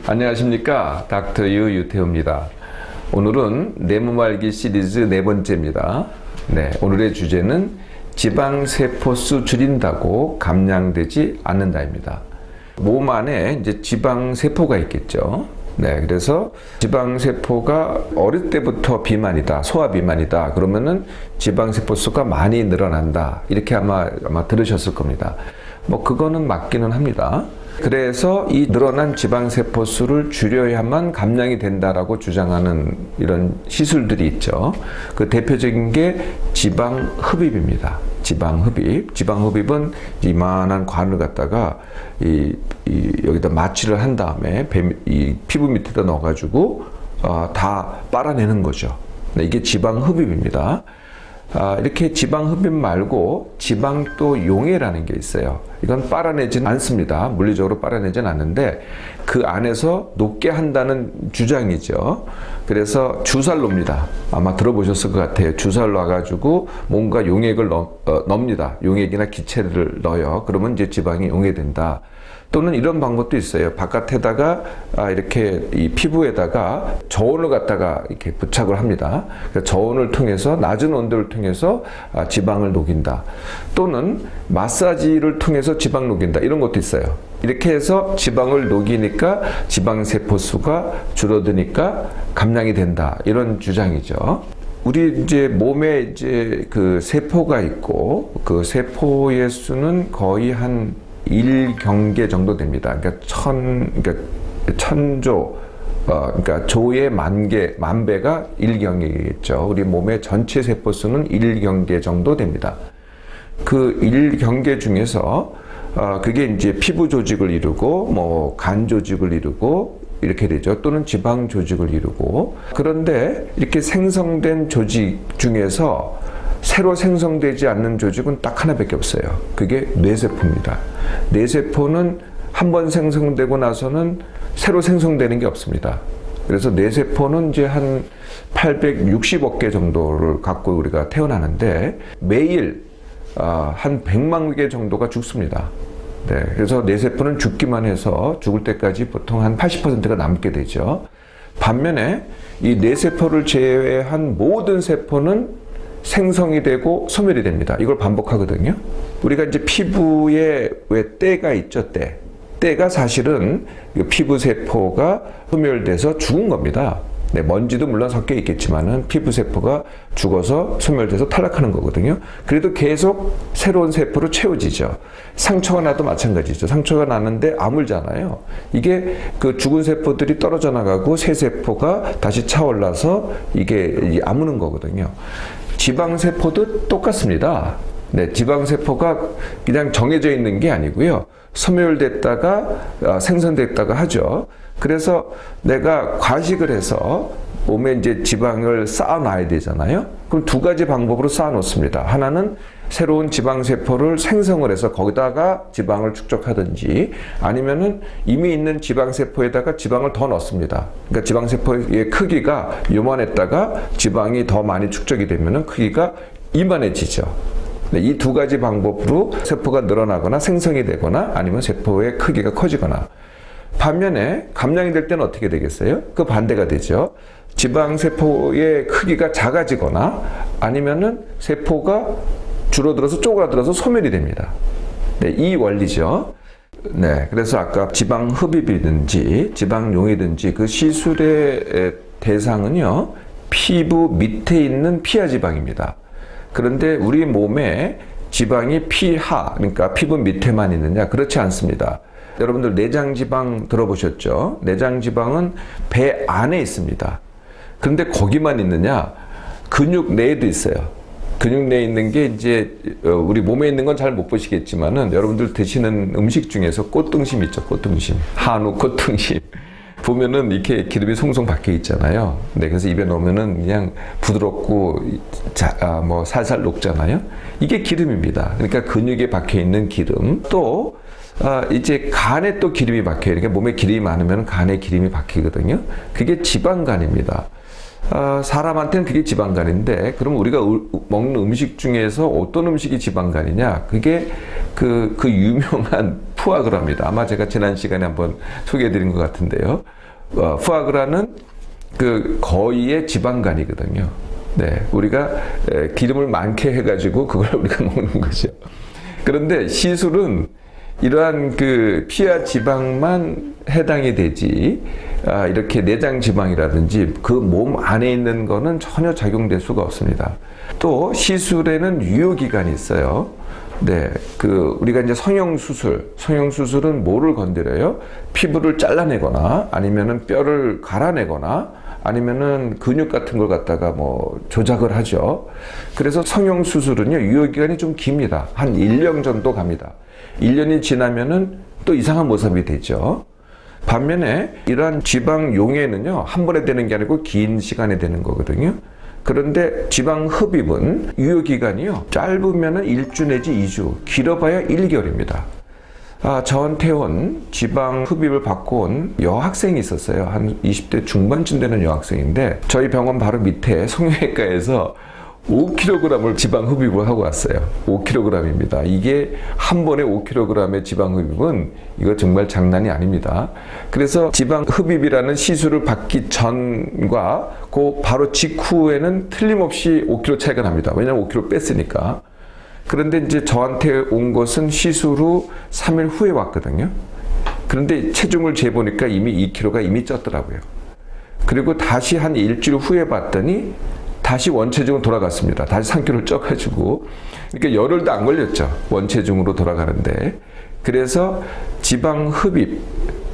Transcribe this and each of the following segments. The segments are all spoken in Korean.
안녕하십니까, 닥터 유태우입니다. 오늘은 내 몸 알기 시리즈 네 번째입니다. 네, 오늘의 주제는 지방세포수 줄인다고 감량되지 않는다입니다. 몸 안에 이제 지방세포가 있겠죠. 네, 그래서 지방세포가 어릴 때부터 비만이다, 소아 비만이다, 그러면은 지방세포 수가 많이 늘어난다, 이렇게 아마 들으셨을 겁니다. 뭐 그거는 맞기는 합니다. 그래서 이 늘어난 지방세포 수를 줄여야만 감량이 된다라고 주장하는 이런 시술들이 있죠. 그 대표적인 게 지방흡입입니다. 지방흡입. 지방흡입은 이만한 관을 갖다가 여기다 마취를 한 다음에 이 피부 밑에다 넣어가지고 다 빨아내는 거죠. 네, 이게 지방흡입입니다. 이렇게 지방흡입 말고 지방도 용해라는 게 있어요. 이건 빨아내지는 않습니다. 물리적으로 빨아내지는 않는데 그 안에서 녹게 한다는 주장이죠. 그래서 주사를 놓습니다. 아마 들어보셨을 것 같아요. 주사를 놔가지고 뭔가 용액을 넣습니다. 용액이나 기체를 넣어요. 그러면 이제 지방이 용해된다. 또는 이런 방법도 있어요. 바깥에다가 이렇게 이 피부에다가 저온을 갖다가 이렇게 부착을 합니다. 저온을 통해서 낮은 온도를 통해서 지방을 녹인다. 또는 마사지를 통해서 지방 녹인다. 이런 것도 있어요. 이렇게 해서 지방을 녹이니까 지방세포 수가 줄어드니까 감량이 된다. 이런 주장이죠. 우리 이제 몸에 이제 그 세포가 있고 그 세포의 수는 거의 한 1경계 정도 됩니다. 그러니까 천조, 그러니까 조의 만 배가 1경계겠죠. 우리 몸의 전체 세포 수는 1경계 정도 됩니다. 그 1경계 중에서 그게 이제 피부 조직을 이루고 뭐 간 조직을 이루고 이렇게 되죠. 또는 지방 조직을 이루고. 그런데 이렇게 생성된 조직 중에서 새로 생성되지 않는 조직은 딱 하나밖에 없어요. 그게 뇌세포입니다. 뇌세포는 한번 생성되고 나서는 새로 생성되는 게 없습니다. 그래서 뇌세포는 이제 한 860억 개 정도를 갖고 우리가 태어나는데 매일 한 100만 개 정도가 죽습니다. 네, 그래서 뇌세포는 죽기만 해서 죽을 때까지 보통 한 80%가 남게 되죠. 반면에 이 뇌세포를 제외한 모든 세포는 생성이 되고 소멸이 됩니다. 이걸 반복하거든요. 우리가 이제 피부에 왜 때가 있죠, 때가 사실은 피부 세포가 소멸돼서 죽은 겁니다. 네, 먼지도 물론 섞여 있겠지만은 피부 세포가 죽어서 소멸돼서 탈락하는 거거든요. 그래도 계속 새로운 세포로 채워지죠. 상처가 나도 마찬가지죠. 상처가 나는데 아물잖아요. 이게 그 죽은 세포들이 떨어져 나가고 새 세포가 다시 차올라서 이게 아무는 거거든요. 지방세포도 똑같습니다. 네, 지방세포가 그냥 정해져 있는 게 아니고요. 소멸됐다가 생성됐다가 하죠. 그래서 내가 과식을 해서 몸에 이제 지방을 쌓아놔야 되잖아요. 그럼 두 가지 방법으로 쌓아놓습니다. 하나는 새로운 지방세포를 생성을 해서 거기다가 지방을 축적하든지 아니면은 이미 있는 지방세포에다가 지방을 더 넣습니다. 그러니까 지방세포의 크기가 요만했다가 지방이 더 많이 축적이 되면은 크기가 이만해지죠. 네, 이 두 가지 방법으로 세포가 늘어나거나 생성이 되거나 아니면 세포의 크기가 커지거나. 반면에 감량이 될 때는 어떻게 되겠어요? 그 반대가 되죠. 지방세포의 크기가 작아지거나 아니면은 세포가 줄어들어서 쪼그라들어서 소멸이 됩니다. 네, 이 원리죠. 네, 그래서 아까 지방흡입이든지 지방용이든지 그 시술의 대상은요, 피부 밑에 있는 피하지방입니다. 그런데 우리 몸에 지방이 피하, 그러니까 피부 밑에만 있느냐? 그렇지 않습니다. 여러분들 내장지방 들어보셨죠? 내장지방은 배 안에 있습니다. 그런데 거기만 있느냐? 근육 내에도 있어요. 근육 내에 있는 게 이제 우리 몸에 있는 건 잘 못 보시겠지만은 여러분들 드시는 음식 중에서 꽃등심 있죠, 꽃등심. 한우 꽃등심. 보면은 이렇게 기름이 송송 박혀 있잖아요. 네, 그래서 입에 넣으면은 그냥 부드럽고 뭐 살살 녹잖아요. 이게 기름입니다. 그러니까 근육에 박혀 있는 기름. 또 이제 간에 또 기름이 박혀요. 그러니까 몸에 기름이 많으면 간에 기름이 박히거든요. 그게 지방간입니다. 사람한테는 그게 지방간인데, 그럼 우리가 먹는 음식 중에서 어떤 음식이 지방간이냐? 그게 그 유명한 푸아그라입니다. 아마 제가 지난 시간에 한번 소개해 드린 것 같은데요. 푸아그라는 그 거의의 지방간이거든요. 네, 우리가 기름을 많게 해가지고 그걸 우리가 먹는 거죠. 그런데 시술은 이러한 그 피와 지방만 해당이 되지, 이렇게 내장 지방이라든지 그 몸 안에 있는 거는 전혀 작용될 수가 없습니다. 또 시술에는 유효기간이 있어요. 네, 우리가 이제 성형수술은 뭐를 건드려요? 피부를 잘라내거나 아니면은 뼈를 갈아내거나 아니면은 근육 같은 걸 갖다가 뭐 조작을 하죠. 그래서 성형수술은요, 유효기간이 좀 깁니다. 한 1년 정도 갑니다. 1년이 지나면은 또 이상한 모습이 되죠. 반면에 이러한 지방 용해는요, 한 번에 되는 게 아니고 긴 시간에 되는 거거든요. 그런데 지방 흡입은 유효기간이요, 짧으면은 1주 내지 2주, 길어봐야 1개월입니다. 저한테 온 지방 흡입을 받고 온 여학생이 있었어요. 한 20대 중반쯤 되는 여학생인데, 저희 병원 바로 밑에 성형외과에서 5kg을 지방 흡입을 하고 왔어요. 5kg입니다. 이게 한 번에 5kg의 지방 흡입은 이거 정말 장난이 아닙니다. 그래서 지방 흡입이라는 시술을 받기 전과 그 바로 직후에는 틀림없이 5kg 차이가 납니다. 왜냐하면 5kg 뺐으니까. 그런데 이제 저한테 온 것은 시술 후 3일 후에 왔거든요. 그런데 체중을 재보니까 이미 2kg가 이미 쪘더라고요. 그리고 다시 한 일주일 후에 봤더니 다시 원체중으로 돌아갔습니다. 다시 3kg를 쪄가지고. 그러니까 열흘도 안 걸렸죠. 원체중으로 돌아가는데. 그래서 지방 흡입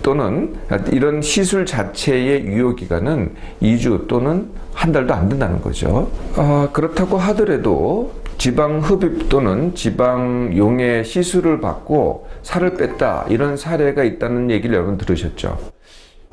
또는 이런 시술 자체의 유효기간은 2주 또는 한 달도 안 된다는 거죠. 그렇다고 하더라도 지방 흡입 또는 지방 용해 시술을 받고 살을 뺐다, 이런 사례가 있다는 얘기를 여러분 들으셨죠?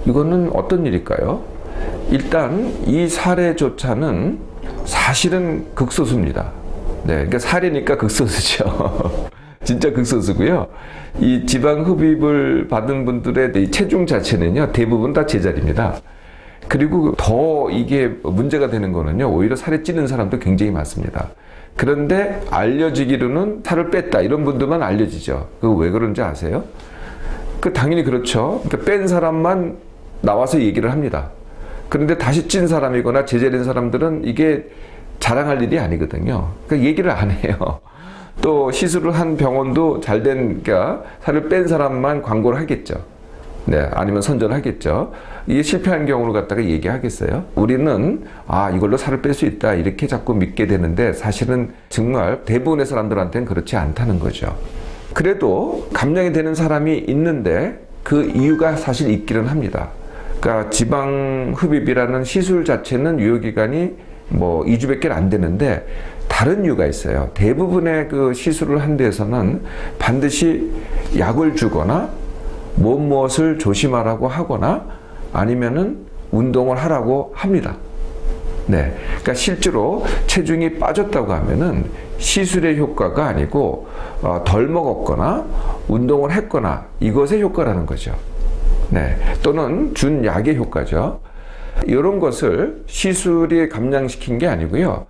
이거는 어떤 일일까요? 일단 이 사례조차는 사실은 극소수입니다. 네, 그러니까 사례니까 극소수죠. 진짜 극소수고요. 이 지방 흡입을 받은 분들의 이 체중 자체는요, 대부분 다 제자리입니다. 그리고 더 이게 문제가 되는 거는요, 오히려 살이 찌는 사람도 굉장히 많습니다. 그런데 알려지기로는 살을 뺐다, 이런 분들만 알려지죠. 그거 왜 그런지 아세요? 당연히 그렇죠. 그러니까 뺀 사람만 나와서 얘기를 합니다. 그런데 다시 찐 사람이거나 제자리인 사람들은 이게 자랑할 일이 아니거든요. 그러니까 얘기를 안 해요. 또 시술을 한 병원도 잘된, 그러니까 살을 뺀 사람만 광고를 하겠죠. 네, 아니면 선전을 하겠죠. 이게 실패한 경우를 갖다가 얘기하겠어요. 우리는 이걸로 살을 뺄 수 있다, 이렇게 자꾸 믿게 되는데, 사실은 정말 대부분의 사람들한테는 그렇지 않다는 거죠. 그래도 감량이 되는 사람이 있는데 그 이유가 사실 있기는 합니다. 그러니까 지방 흡입이라는 시술 자체는 유효기간이 뭐 2주밖에 안 되는데, 다른 이유가 있어요. 대부분의 그 시술을 한 데에서는 반드시 약을 주거나 무엇을 조심하라고 하거나 아니면은 운동을 하라고 합니다. 네, 그러니까 실제로 체중이 빠졌다고 하면은 시술의 효과가 아니고 덜 먹었거나 운동을 했거나 이것의 효과라는 거죠. 네, 또는 준 약의 효과죠. 이런 것을 시술이 감량시킨 게 아니고요.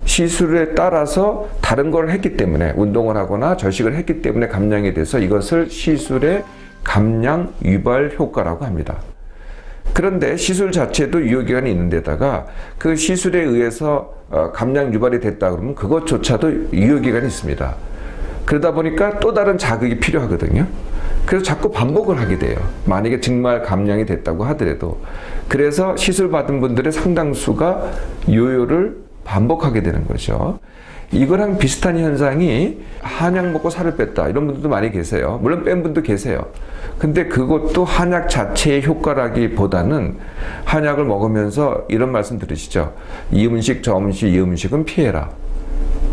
시술에 따라서 다른 걸 했기 때문에, 운동을 하거나 절식을 했기 때문에 감량이 돼서 이것을 시술의 감량 유발 효과라고 합니다. 그런데 시술 자체도 유효기간이 있는 데다가 그 시술에 의해서 감량 유발이 됐다 그러면 그것조차도 유효기간이 있습니다. 그러다 보니까 또 다른 자극이 필요하거든요. 그래서 자꾸 반복을 하게 돼요. 만약에 정말 감량이 됐다고 하더라도. 그래서 시술 받은 분들의 상당수가 요요를 반복하게 되는 거죠. 이거랑 비슷한 현상이 한약 먹고 살을 뺐다, 이런 분들도 많이 계세요. 물론 뺀 분도 계세요. 근데 그것도 한약 자체의 효과라기보다는 한약을 먹으면서 이런 말씀 들으시죠. 이 음식 저 음식 이 음식은 피해라.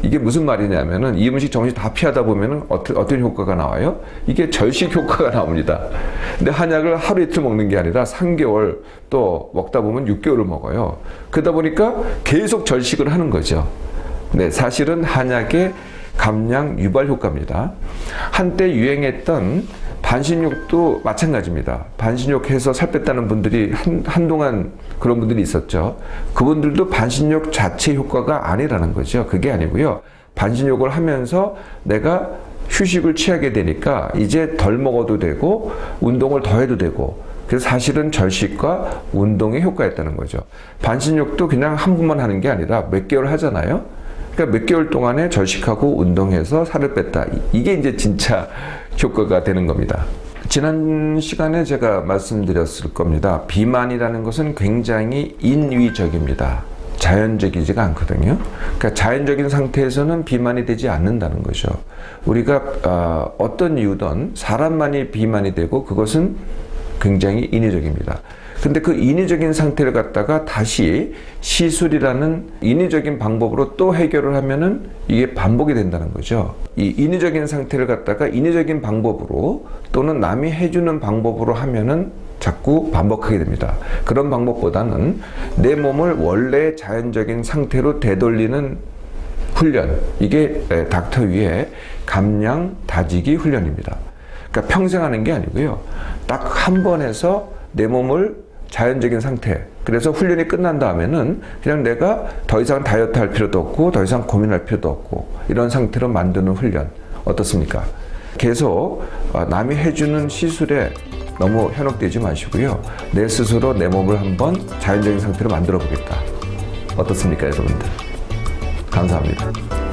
이게 무슨 말이냐면은 이 음식 저 음식 다 피하다 보면은 어떤 효과가 나와요? 이게 절식 효과가 나옵니다. 근데 한약을 하루 이틀 먹는 게 아니라 3개월, 또 먹다 보면 6개월을 먹어요. 그러다 보니까 계속 절식을 하는 거죠. 네, 사실은 한약의 감량 유발 효과입니다. 한때 유행했던 반신욕도 마찬가지입니다. 반신욕 해서 살 뺐다는 분들이 한동안 그런 분들이 있었죠. 그분들도 반신욕 자체 효과가 아니라는 거죠. 그게 아니고요. 반신욕을 하면서 내가 휴식을 취하게 되니까 이제 덜 먹어도 되고 운동을 더 해도 되고, 그래서 사실은 절식과 운동의 효과가 있다는 거죠. 반신욕도 그냥 한 번만 하는 게 아니라 몇 개월 하잖아요. 그러니까 몇 개월 동안에 절식하고 운동해서 살을 뺐다. 이게 이제 진짜 효과가 되는 겁니다. 지난 시간에 제가 말씀드렸을 겁니다. 비만이라는 것은 굉장히 인위적입니다. 자연적이지가 않거든요. 그러니까 자연적인 상태에서는 비만이 되지 않는다는 거죠. 우리가 어떤 이유든 사람만이 비만이 되고 그것은 굉장히 인위적입니다. 근데 그 인위적인 상태를 갖다가 다시 시술이라는 인위적인 방법으로 또 해결을 하면은 이게 반복이 된다는 거죠. 이 인위적인 상태를 갖다가 인위적인 방법으로 또는 남이 해주는 방법으로 하면은 자꾸 반복하게 됩니다. 그런 방법보다는 내 몸을 원래 자연적인 상태로 되돌리는 훈련, 이게 닥터 위의 감량 다지기 훈련입니다. 그러니까 평생 하는 게 아니고요. 딱 한 번 해서 내 몸을 자연적인 상태, 그래서 훈련이 끝난 다음에는 그냥 내가 더 이상 다이어트 할 필요도 없고 더 이상 고민할 필요도 없고 이런 상태로 만드는 훈련 어떻습니까? 계속 남이 해주는 시술에 너무 현혹되지 마시고요. 내 스스로 내 몸을 한번 자연적인 상태로 만들어 보겠다. 어떻습니까, 여러분들? 감사합니다.